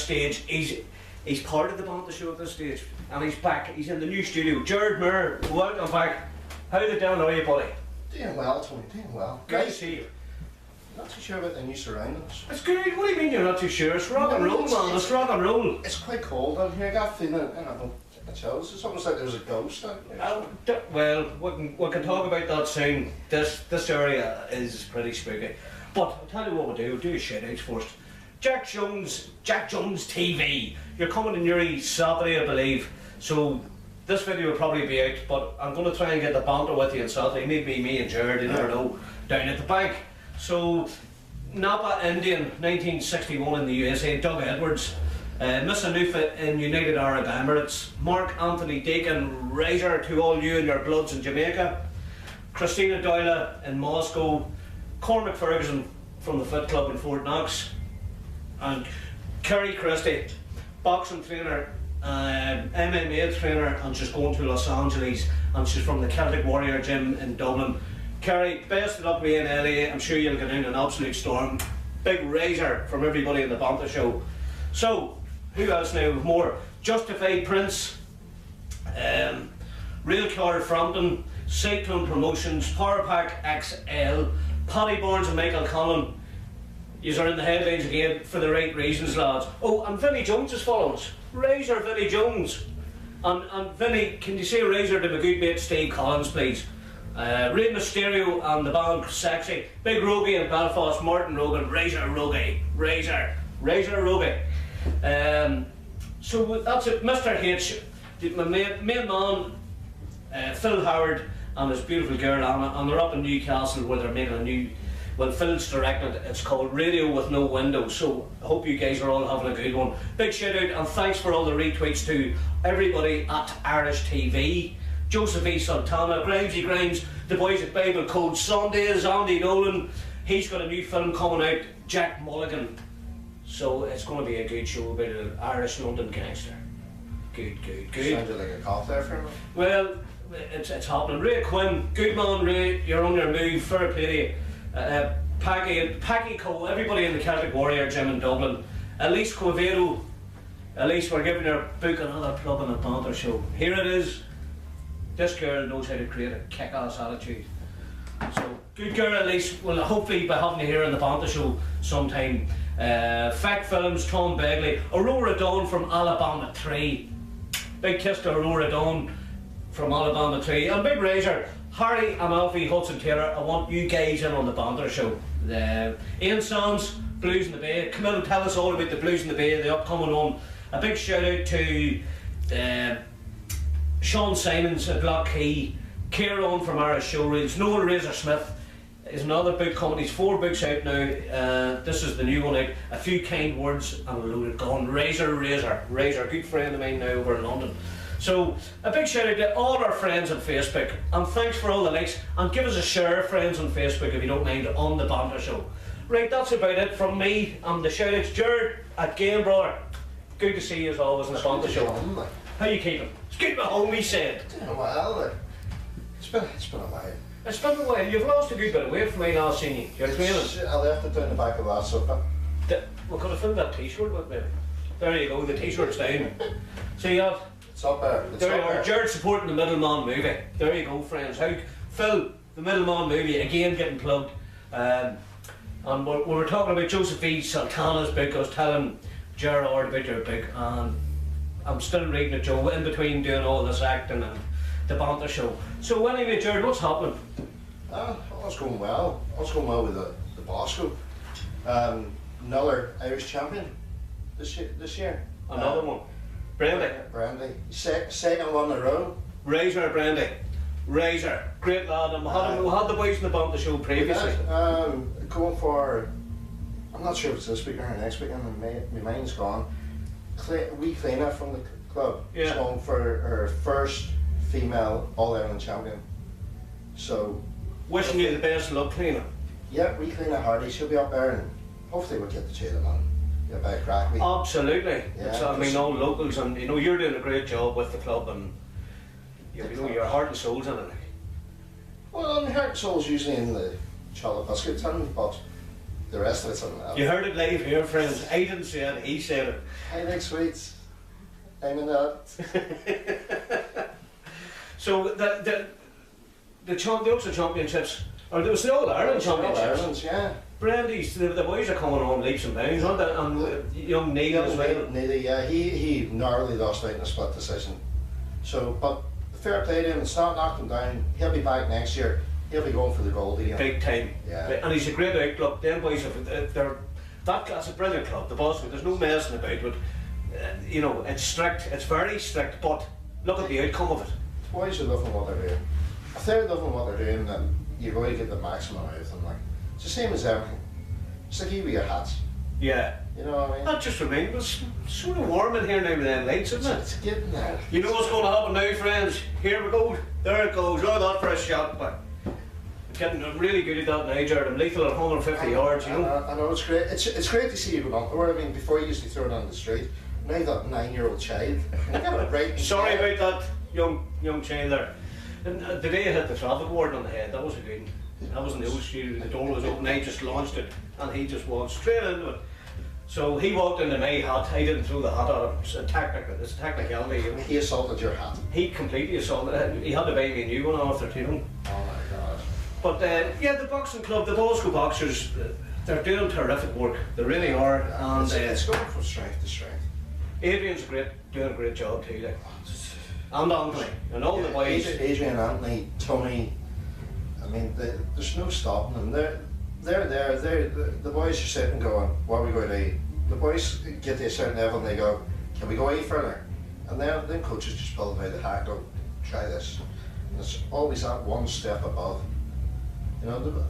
stage. He's part of the Banter Show at this stage, and he's back. He's in the new studio. Gerard Moore, welcome back. How the devil are you, buddy? Doing well, Tony, doing well. Good to see you. Not too sure about the new surroundings. It's good. What do you mean you're not too sure? It's rock and roll, man. It's rock and roll. It's quite cold down here. I got a feeling, I don't know, a chills. It's almost like there's a ghost out here. Well, we can talk about that soon. This area is pretty spooky. But I'll tell you what we'll do. We'll do a shout out first. Jack Jones TV. You're coming to Newry Saturday, I believe. So this video will probably be out, but I'm going to try and get the banter with you on Saturday. Maybe me and Gerard, you never know, down at the bank. So Napa Indian, 1961 in the USA. Doug Edwards, Miss Anufa in United Arab Emirates. Mark Anthony Deacon, Razor to all you and your bloods in Jamaica. Christina Doyle in Moscow. Cormac Ferguson from the Fit Club in Fort Knox. And Kerry Christie, boxing trainer, MMA trainer, and she's going to Los Angeles, and she's from the Celtic Warrior Gym in Dublin. Kerry, best of luck with you in LA. I'm sure you'll get in an absolute storm. Big razor from everybody in the Banter Show. So, who else now? More Justified Prince, Real Car Frampton, Cyclone Promotions, Power Pack XL, Paddy Barnes and Michael Conlon. Yous are in the headlines again for the right reasons, lads. Oh, and Vinnie Jones is following us. Razor Vinnie Jones. And Vinnie, can you say Razor to my good mate Steve Collins, please? Ray Mysterio and the band Sexy. Big Rogie in Belfast, Martin Rogan, Razor Rogie. Razor Rogie. So that's it. Mr. H, my main man, Phil Howard and his beautiful girl Anna, and they're up in Newcastle where they're making a new, well, Phil's directed, it's called Radio with No Windows. So I hope you guys are all having a good one. Big shout out and thanks for all the retweets to everybody at Irish TV. Joseph E. Sultana, Grimesy Grimes, the boys at Bible Code Sundays, Andy Nolan, he's got a new film coming out, Jack Mulligan. So it's going to be a good show about an Irish London gangster. Good. Sounded like a cop there for me. Well, it's happening. Ray Quinn, good man Ray, you're on your move, fair play to you. Paggy Cole, everybody in the Celtic Warrior Gym in Dublin. Elise Quevedo, Elise, we're giving her book another plug on the Banter Show. Here it is. This girl knows how to create a kick-ass attitude. So, good girl Elise. Well, hopefully be having you here on the Banter Show sometime. Fact Films, Tom Begley, Aurora Dawn from Alabama 3. Big kiss to Aurora Dawn from Alabama 3. And Big Razor, Harry and Alfie Hudson Taylor, I want you guys in on the Banter Show. Ian Sands, Blues in the Bay. Come in and tell us all about the Blues in the Bay, the upcoming one. A big shout out to Sean Simons at Lockheed, Kieran from Irish Showreels, Noel Razor Smith is another big company. He's 4 books out now. This is the new one out. A Few Kind Words and a Loaded Gun. Razor, good friend of mine now over in London. So a big shout out to all our friends on Facebook, and thanks for all the likes, and give us a share, friends on Facebook, if you don't mind, on the Banter Show. Right, that's about it from me and the shout outs. Gerard, again brother, good to see you as always on the Banter Show. How you keeping? It's good to be home, he said. Doing well, it's been a while. It's been a while. You've lost a good bit of weight from me last seen you. You're training. I left it down the back of that sofa. We could have filled that t-shirt with me. There you go, the t-shirt's down. See that? It's up there. There you are. Gerard supporting the Middleman movie. There you go, friends. How Phil, the Middleman movie, again getting plugged. And we were talking about Joseph E. Sultana's book. I was telling Gerard about your book, and I'm still reading it, Joe, in between doing all this acting and the Banter Show. So anyway, Gerard, what's happening? All's going well. All's going well with the Bosco. Another Irish champion this year. Another one. Brandy. Second one in a row. Razor Brandy. Razor. Great lad. And we had the boys in the Banter Show previously. Going for, I'm not sure if it's this weekend or next weekend, my mind's gone. Wee Cleena from the club is going for her first female All-Ireland champion. So, wishing you the best of luck, Cleena. Yeah, Wee Cleena Hardy, she'll be up there, and hopefully we'll get the two of them on. Get a bit of crack. Absolutely. Yeah, I mean, all locals, and you know you're doing a great job with the club, and you know your heart and soul's in it. Well, my heart and soul's usually in the chocolate biscuit tin, but the rest of it's on that. You heard it live here, friends. I didn't say it, he said it. Hi, next sweets. I'm in that. So the Ulster Championships, or there was the All Ireland Championships. Ireland's, yeah. Brandy's, the boys are coming on leaps and bounds, aren't they? And young Neil as well. Neil, yeah, he narrowly lost out in a split decision. So, but fair play to him. It's not knocked him down. He'll be back next year. He'll be going for the gold again. Big time. Yeah. And he's a great out club. Them boys that's a brilliant club. The Bosco. There's no messing about with. You know, it's strict. It's very strict. But look at the outcome of it. The boys are loving what they're doing. If they're loving what they're doing, then you're going to get the maximum out of them. Like, it's the same as everything. It's like you with your hats. Yeah. You know what I mean? That just reminds me, it's sort of warm in here now with them lights, isn't it? It's getting there. You know what's going to happen now, friends? Here we go. There it goes. Oh, that for a shot. But getting really good at that now, Gerard. I'm lethal at 150 yards, you know. I know, it's great. It's great to see you go on the word. I mean, before you used to throw it on the street. Now you've got a 9-year-old child. Right. Sorry about that young child there. And the day I hit the traffic warden on the head, that was a good one. That was in the old studio, the door was open, I just launched it and he just walked straight into it. So he walked into my hat, I didn't throw the hat at him, it's a technicality. You know. He assaulted your hat. He completely assaulted it, he had to buy me a new one after, you know. Oh my God. But yeah, the boxing club, the Bosco Boxers, they're doing terrific work, they really are. And it's going from strength to strength. Adrian's doing a great job too, like. And Anthony, and all the boys. Adrian, Anthony, Tony, I mean, there's no stopping them. They're there. The boys are sitting going, what are we going to eat? The boys get to a certain level and they go, can we go any further? And then coaches just pull them out of the hat and go, try this. And it's always that one step above. You know, the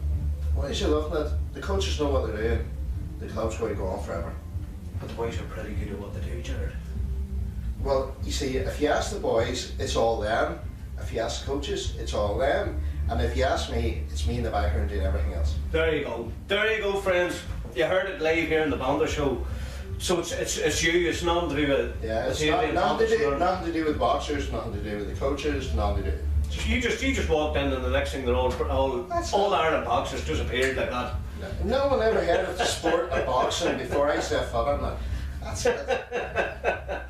boys are looking at, the coaches know what they're doing. The club's going to go on forever. But the boys are pretty good at what they do, Gerard. Well, you see, if you ask the boys, it's all them. If you ask the coaches, it's all them. And if you ask me, it's me in the background doing everything else. There you go. There you go, friends. You heard it live here in the Banter Show. So it's you, it's nothing to do with... Yeah, it's nothing to do with boxers, nothing to do with the coaches, nothing to do... You just walked in and the next thing they're all Ireland boxers just appeared like that. No one ever heard of the sport of boxing before I set foot on that. That's it.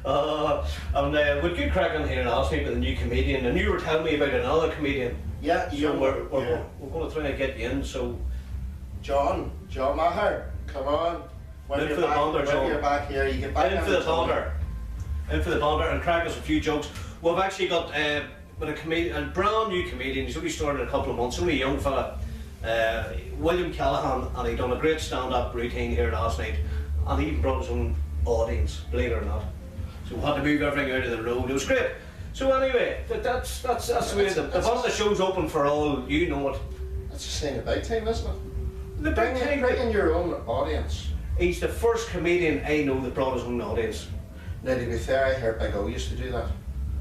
And with good crack on here and asked me about the new comedian, and you were telling me about another comedian. Yeah, so we're going to try and get you in. So John Maher, come on. When you're back here, you get back in for the banter. In for the banter and crack us a few jokes. We've actually got with a brand new comedian. He's only started a couple of months. Only a young fella, William Callahan, and he done a great stand-up routine here last night, and he even brought his own audience, believe it or not. So we had to move everything out of the road. It was great. So anyway, that's the way the Banter Show's open for all. You know it. That's just saying a big time, isn't it? The big time. Bringing your own audience. He's the first comedian I know that brought his own audience. Now, to be fair, I heard Big O used to do that.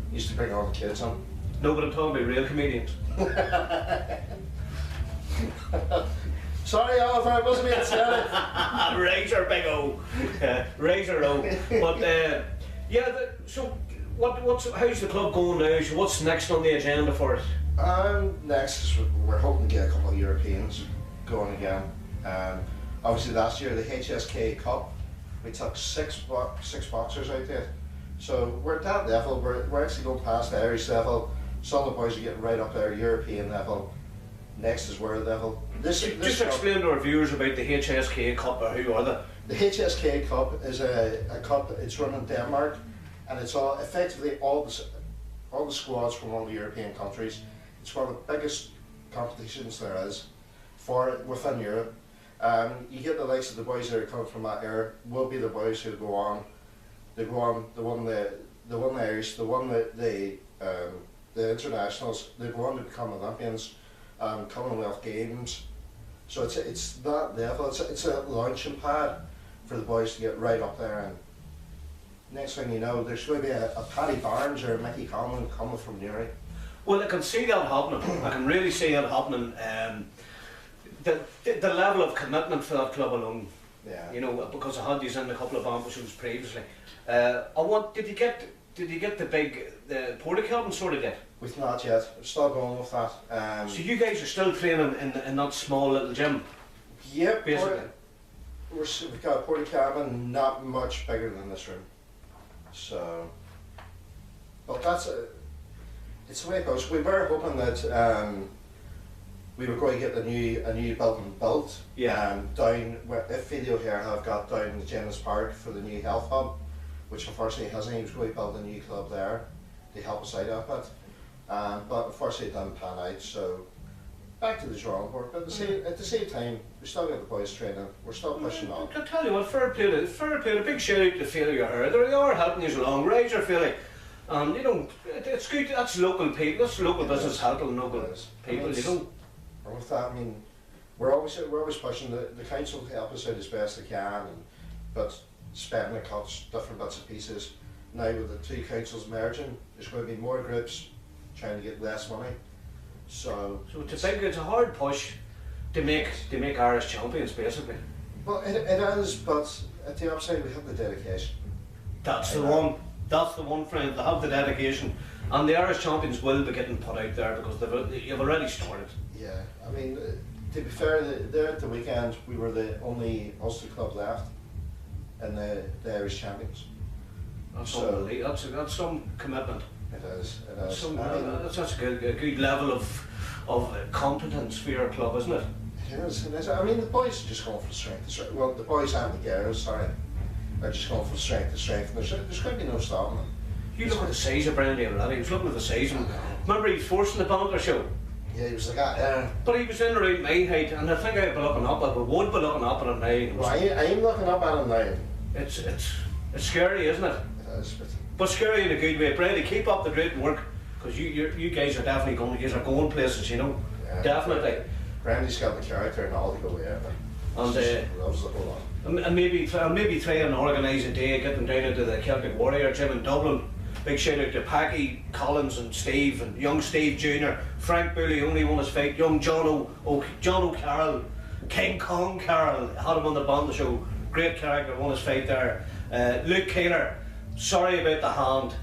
He used to bring all the kids on. No, but I'm talking about real comedians. Sorry, Oliver, I wasn't being silly. Razor Big O. Razor O. But yeah, so how's the club going now? So what's next on the agenda for it? Next, we're hoping to get a couple of Europeans going again. Obviously last year, the HSK Cup, we took six boxers out there. So we're at that level, we're actually going past the Irish level. Some of the boys are getting right up there, European level. Next is world level. Just explain to our viewers about the HSK Cup, or who are they? The HSK Cup is a cup, it's run in Denmark, and it's effectively all the squads from all the European countries. It's one of the biggest competitions there is within Europe. You get the likes of the boys that are coming from that era will be the boys who go on. They go on, they won the Irish, they won the internationals, they go on to become Olympians, Commonwealth Games. So it's that level, it's a launching pad for the boys to get right up there, and next thing you know, there's going to be a Paddy Barnes or a Mickey Conlon coming from Newry. Well, I can see that happening. I can really see that happening. The level of commitment for that club alone. Yeah. You know, because I had these in a couple of ambushes previously. Did you get the Porticalton sorted yet? We've not yet. We're still going with that. So you guys are still training in that small little gym? Yep, basically. We've got a porta cabin, not much bigger than this room. So, but it's the way it goes. We were hoping that we were going to get a new building built. Yeah. Down if Video here have got down in the Jennings Park for the new health hub, which unfortunately hasn't. He was going to build a new club there to help us out a bit, but unfortunately it didn't pan out. So back to the drawing board. But at the same time, we still got the boys training. We're still pushing on. I tell you what, fair play. A big shout out to Philly here. They are helping you along. Razor Philly. And you know, it's good. That's local people. That's local business helping local people. You know. And with that, I mean, we're always pushing the council to help us out as best they can, but spending the cuts, different bits and pieces. Now with the two councils merging, there's going to be more groups trying to get less money. So it's a hard push to make Irish champions, basically. Well, it is, but at the upside we have the dedication. That's the one. That's the one, friend. They have the dedication, and the Irish champions will be getting put out there because you've already started. Yeah, I mean, to be fair, there at the weekend we were the only Ulster club left, and the Irish champions. That's so, some commitment. It is. That's such a good level of competence for your club, isn't it? It is. I mean, the boys are just going for strength to strength. Well, the boys and the girls, sorry, are just going from strength to strength. There's going to be no stopping them. You look at the size of Brendan already. He was looking at the size. Remember, he was forcing the Banter Show. Yeah, he was like that. But he was in around my height, and I think I'd be looking up. I would be looking up at him now. Well, I'm looking up at him now. It's scary, isn't it? It is, but scary in a good way. Brendan, keep up the great work, because you guys are definitely going places, you know. Yeah, definitely. Brandy's got the character and all to go with it. And loves the whole lot. And maybe try and organise a day, get them down into the Celtic Warrior gym in Dublin. Big shout out to Packy, Collins and Steve, and young Steve Jr. Frank Booley only won his fight. Young John O'Carroll, King Kong Carroll, had him on the Banter Show. Great character, won his fight there. Luke Keeler, sorry about the hand.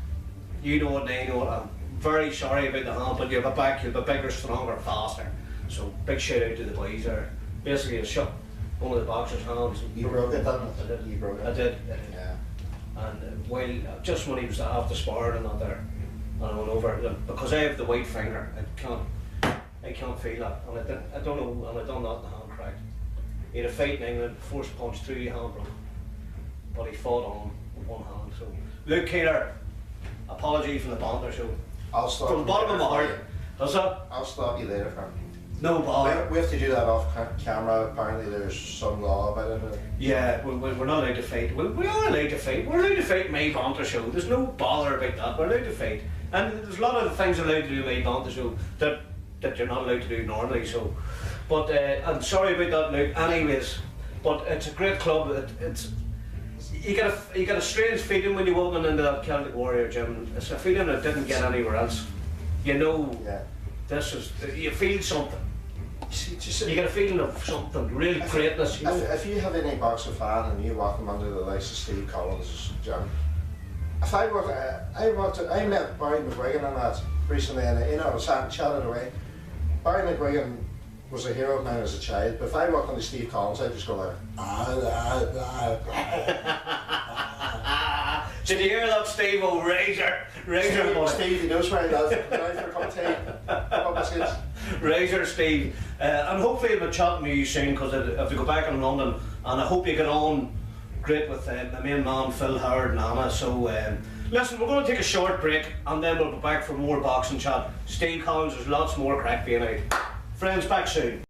You know it and I know it. I'm very sorry about the hand, but you'll be back, you'll be bigger, stronger, faster. So big shout out to the boys there. Basically a shot one of the boxer's hands. You broke it, didn't you? I did. You broke it. I did. Yeah. And while just when he was after sparring and that there, and I went over because I have the white finger, I can't feel that, and I don't know, and I done that, and the hand cracked. He had a fight in England, forced punch through the hand broke, but he fought on with one hand. So Luke Keeler, apology from the Banter Show. I'll stop from the bottom of my heart. Does that? I'll stop you later, Frank. No bother. We have to do that off camera. Apparently, there's some law about it. Yeah, we're not allowed to fight. Well, we are allowed to fight. We're allowed to fight my Banter Show. There's no bother about that. We're allowed to fight, and there's a lot of things allowed to do in my Banter Show that you're not allowed to do normally. So, but I'm sorry about that, Luke. Anyways, but it's a great club. You get a strange feeling when you walk into that Celtic Warrior gym. It's a feeling that didn't get anywhere else. You know, you feel something. You get a feeling of something, real greatness. You know? If you have any boxing fan and you walk them under the likes of Steve Collins' gym, if I met Barry McGuigan on that recently, and I was chatting away. Barry McGuigan was a hero of mine as a child, but if I walk into Steve Collins, I'd just go like, Did you hear that, Steve? Oh, Razor Steve, he knows where he lives. For a cup of tea. Razor Steve. And hopefully I'll be chatting with you soon, because I have to go back in London, and I hope you get on great with my main man Phil Howard and Anna. So listen, we're going to take a short break, and then we'll be back for more boxing chat. Steve Collins, there's lots more crack being out. Friends, back soon.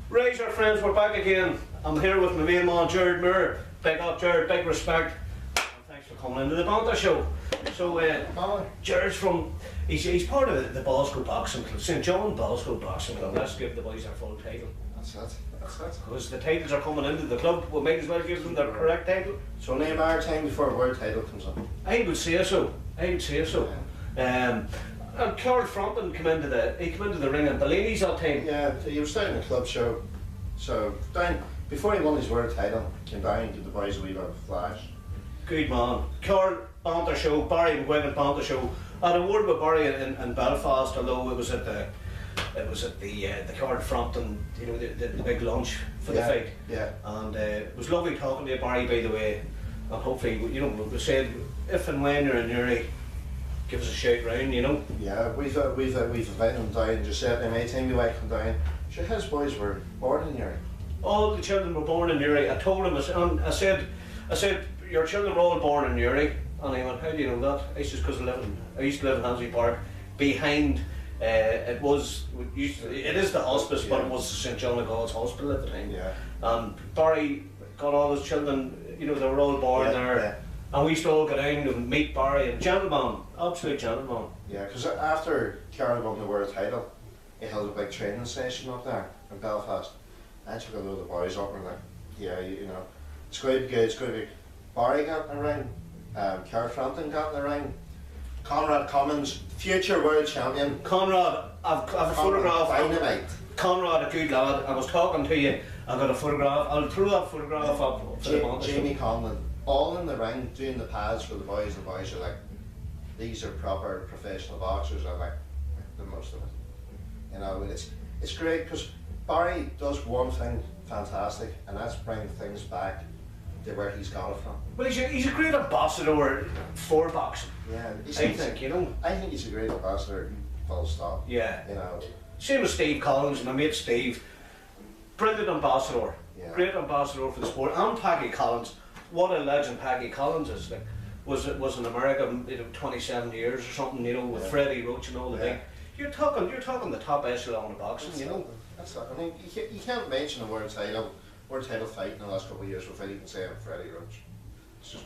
Razor friends, we're back again. I'm here with my main man Gerard Moore. Big up Gerard, big respect. And thanks for coming into the Banter Show. So Gerard's he's part of the Bosco Boxing Club, St John Bosco Boxing Club. Let's give the boys their full title. That's it. Because the titles are coming into the club, we might as well give them their correct title. So name our time before a world title comes up. I would say so. And Claude Frampton came into the ring and Bellini's that time. Yeah, he was down in the club show. So before he won his world title, came down and did the boys a wee bit of flash. Good man. Claude Banter Show, Barry McGuigan Banter Show. I had a word with Barry in Belfast, although it was at the card front and you know the big lunch for the fight. Yeah. And it was lovely talking to you, Barry, by the way. And hopefully, you know, we said if and when you're in Newry, give us a shout round, you know. Yeah, we've invited him down. Just said to me, time we went him down. Sure, his boys were born in Newry. All the children were born in Newry. I told him, I said, your children were all born in Newry. And he went, how do you know that? I said, because I used to live in Hansley Park, behind. It is the hospice, but it was St John of God's Hospital at the time. Yeah. And Barry got all his children, you know, they were all born there. Yeah. And we used to all go down and meet Barry, and gentleman, absolute gentleman. Yeah, because after Gerard won the world title, he held a big training session up there in Belfast. I took a load of the boys up and like, yeah, you know, it's going to be good, it's going to be. Barry got in the ring, Carl Frampton got in the ring, Conrad Cummins, future world champion. Conrad, I've a photograph. Dynamite. Conrad, a good lad. I was talking to you. I've got a photograph. I'll throw that photograph up for the Banter Show. Jamie Conlon, all in the ring, doing the pads for the boys. The boys are like, these are proper professional boxers. I'm like, the most of it. You know, it's great because Barry does one thing fantastic, and that's bring things back to where he's got it from. Well, he's a great ambassador for boxing. Yeah, I think, you know. I think he's a great ambassador, full stop. Yeah. You know. Same as Steve Collins, my mate Steve. Brilliant ambassador. Yeah. Great ambassador for the sport. And Peggy Collins. What a legend Peggy Collins is. Like, was in America, you know, 27 years or something, you know, with Freddie Roach and all the big. You're talking the top echelon of boxing, you know. That's it. I mean, you can't mention a world title fight in the last couple of years without even saying Freddie Roach. It's just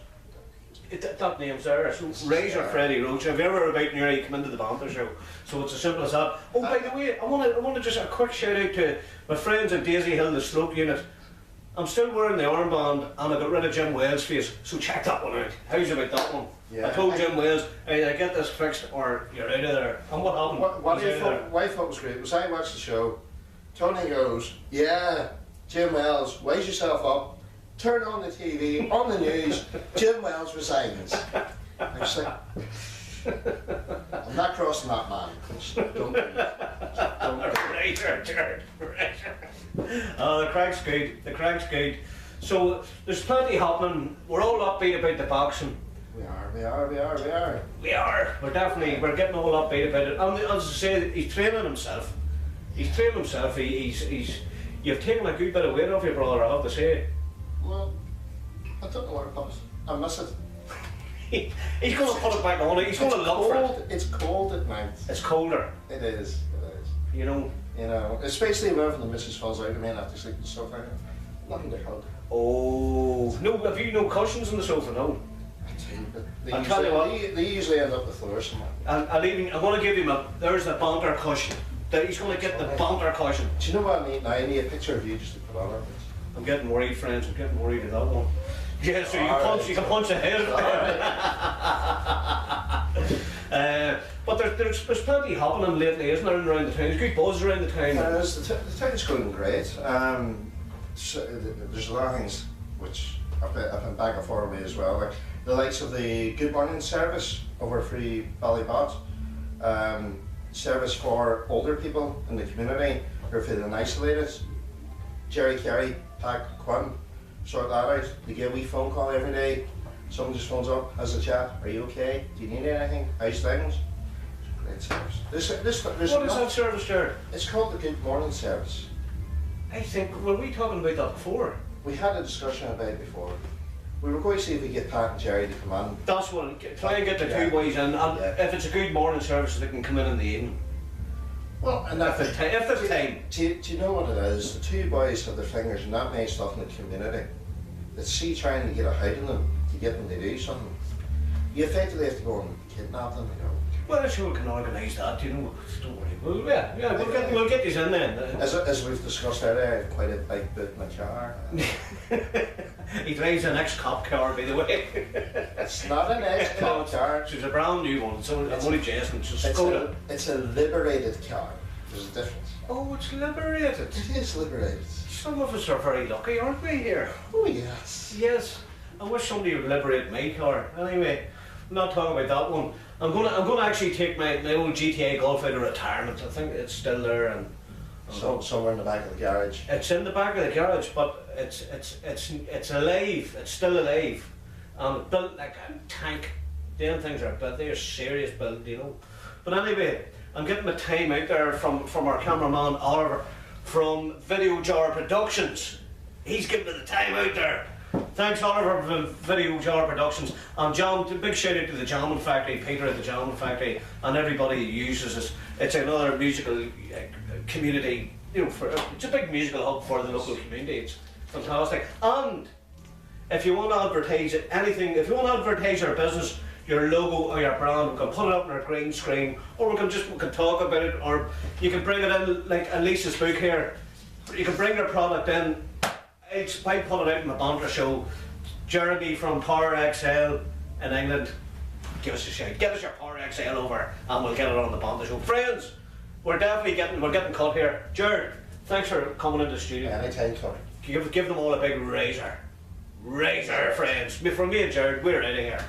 that name's there. So Razor Freddie Roach. If you're ever about Newry, come into the Banter Show. So it's as simple as that. Oh, by the way, I want to just a quick shout out to my friends at Daisy Hill, the Slope Unit. I'm still wearing the armband and I got rid of Jim Wales' face, so check that one out. How's about that one? Yeah. I told Jim Wales, either get this fixed or you're out of there. And what happened? What I thought was great was I watched the show. Tony goes, yeah, Jim Wells, wise yourself up, turn on the TV, on the news, Jim Wells resigns. I was like, I'm not crossing that man. Don't do that. Don't do that. The crack's good. So there's plenty happening. We're all upbeat about the boxing. We are. We're getting all upbeat about it. And as I say, he's training himself. You've taken a good bit of weight off your brother, I have to say. Well, I don't know where it comes. I miss it. He's going to put it back on. He's going to look for it. It's cold at night. It's colder. It is. You know, especially whenever the missus falls out of me and I have to sleep and stuff like that. Nothing to hug. Oh, no, have you no cushions on the sofa? No. I'll tell you what. They usually end up the floor somewhere. I'm going to give him there's the Banter cushion. He's going to get the Banter cushion. Do you know what I mean? I need a picture of you just to put on it. I'm getting worried, friends. I'm getting worried about that one. Yeah, so you can punch ahead. But there's plenty happening lately, isn't there, around the town? There's good buzz around the town. The town's going great. So there's a lot of things which I've been back and forth with as well. Like the likes of the Good Morning service over Free Ballybot. Service for older people in the community who are feeling isolated. Jerry Carey, Pat Quinn, sort that out. They get a wee phone call every day. Someone just phones up, has a chat. Are you okay? Do you need anything? How's things? Great service. What is that service, Jared? It's called the Good Morning service. I think, were we talking about that before? We had a discussion about it before. We were going to see if we get Pat and Jerry to come in. That's what, try and get the two boys in, and if it's a good morning service, they can come in the evening. Well, and if there's time. Do you know what it is? The two boys have their fingers in that many stuff in the community. That see trying to get a hold of them, to get them to do something. You effectively have to go and kidnap them, you know. Well, I'm sure we can organise that, you know. Don't worry. Well, we'll get these in then. As we've discussed earlier, I have quite a big boot in my car. He drives an ex-cop car, by the way. It's not an ex-cop car. It's a brand new one. So I'm only jesting. It's a liberated car. There's a difference. Oh, it's liberated. It is liberated. Some of us are very lucky, aren't we, here? Oh, yes. Yes. I wish somebody would liberate my car. Anyway, I'm not talking about that one. I'm gonna actually take my old GTA Golf out of retirement. I think it's still there, and somewhere in the back of the garage. it's in the back of the garage, but it's alive. It's still alive, and built like a tank. Them things are built. They're serious build, you know. But anyway, I'm getting my time out there from our cameraman Oliver from Video Jar Productions. He's giving me the time out there. Thanks, Oliver, from Video Jar Productions. And big shout out to the Jammin Factory, Peter at the Jammin Factory, and everybody who uses it. It's another musical community, you know, it's a big musical hub for the local community. It's fantastic. And if you want to advertise anything, if you want to advertise your business, your logo or your brand, we can put it up on our green screen, or we can talk about it, or you can bring it in like Lisa's book here. You can bring your product in. I put it out in my Banter Show. Jeremy from Power XL in England, give us a shout. Get us your Power XL over, and we'll get it on the Banter Show. Friends, we're getting cut here. Jared, thanks for coming into the studio. Anytime, Tony. Give them all a big razor, friends. From me and Jared, we're out of here.